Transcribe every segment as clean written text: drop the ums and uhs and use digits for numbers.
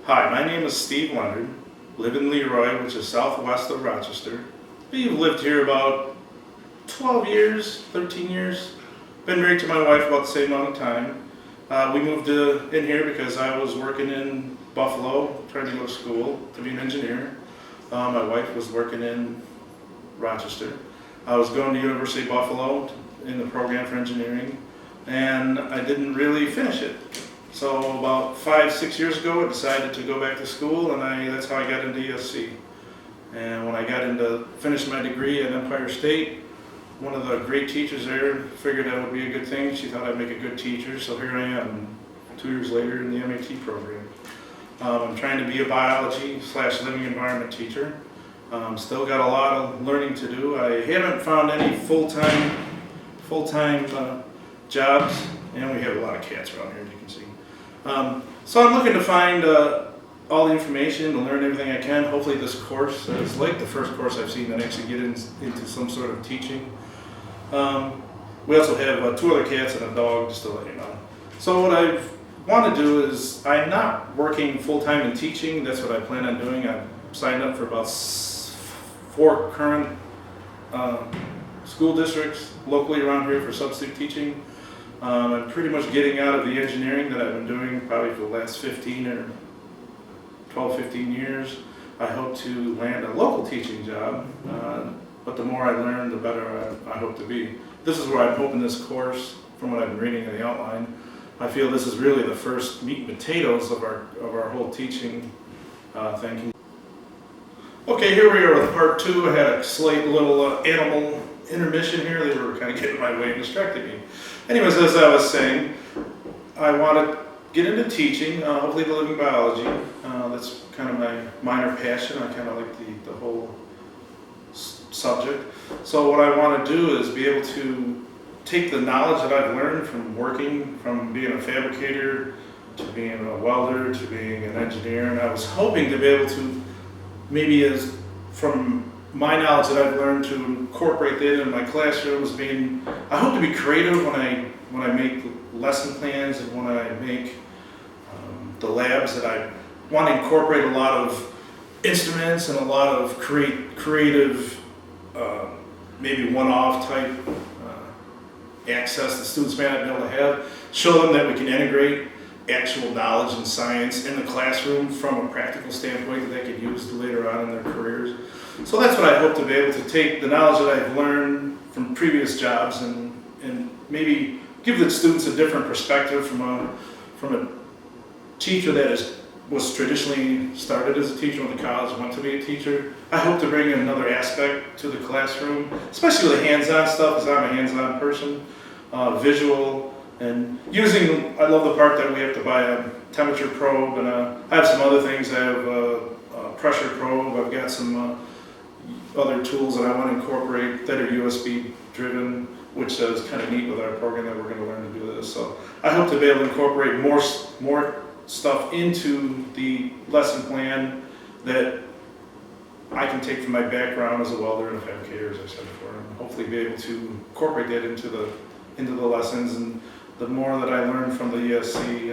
Hi, my name is Steve Leonard, live in Leroy, which is southwest of Rochester. We've lived here about 12 years, 13 years. Been married to my wife about the same amount of time. We moved in here because I was working in Buffalo, trying to go to school to be an engineer. My wife was working in Rochester. I was going to University of Buffalo in the program for engineering, and I didn't really finish it. So about 5-6 years ago, I decided to go back to school, and that's how I got into ESC. And when I finished my degree at Empire State, one of the great teachers there figured that would be a good thing. She thought I'd make a good teacher, so here I am 2 years later in the MAT program. I'm trying to be a biology/living environment teacher. Still got a lot of learning to do. I haven't found any full-time jobs, and we have a lot of cats around here, as you can see. So I'm looking to find all the information to learn everything I can. Hopefully this course is like the first course I've seen that actually get into some sort of teaching. We also have 2 other cats and a dog, just to let you know. So what I want to do is, I'm not working full-time in teaching. That's what I plan on doing. I've signed up for about 4 current school districts locally around here for substitute teaching. I'm pretty much getting out of the engineering that I've been doing probably for the last 15 years. I hope to land a local teaching job, but the more I learn, the better I hope to be. This is where I'm hoping this course, from what I've been reading in the outline, I feel this is really the first meat and potatoes of our whole teaching thing. Okay, here we are with part 2. I had a slight little animal intermission here. They were kind of getting in my way and distracting me. Anyways, as I was saying, I want to get into teaching, hopefully the living biology. That's kind of my minor passion. I kind of like the whole subject. So what I want to do is be able to take the knowledge that I've learned from being a fabricator, to being a welder, to being an engineer, and I was hoping to be able to from my knowledge that I've learned to incorporate that in my classrooms. I hope to be creative when I make lesson plans and when I make the labs, that I want to incorporate a lot of instruments and a lot of creative, maybe one-off type access the students may not be able to have. Show them that we can integrate actual knowledge and science in the classroom from a practical standpoint that they could use later on in their careers. So that's what I hope to be able to take the knowledge that I've learned from previous jobs and maybe give the students a different perspective from a teacher that was traditionally started as a teacher, went to college, went to be a teacher. I hope to bring another aspect to the classroom, especially the hands-on stuff, because I'm a hands-on person, visual, and I love the part that we have to buy a temperature probe, and I have some other things. I have a pressure probe. I've got some other tools that I want to incorporate that are USB driven, which is kind of neat with our program that we're going to learn to do this. So I hope to be able to incorporate more stuff into the lesson plan that I can take from my background as a welder and a fabricator, as I said before, and hopefully be able to incorporate that into the lessons. And the more that I learn from the ESC,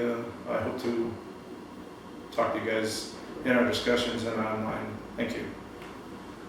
I hope to talk to you guys in our discussions and online. Thank you.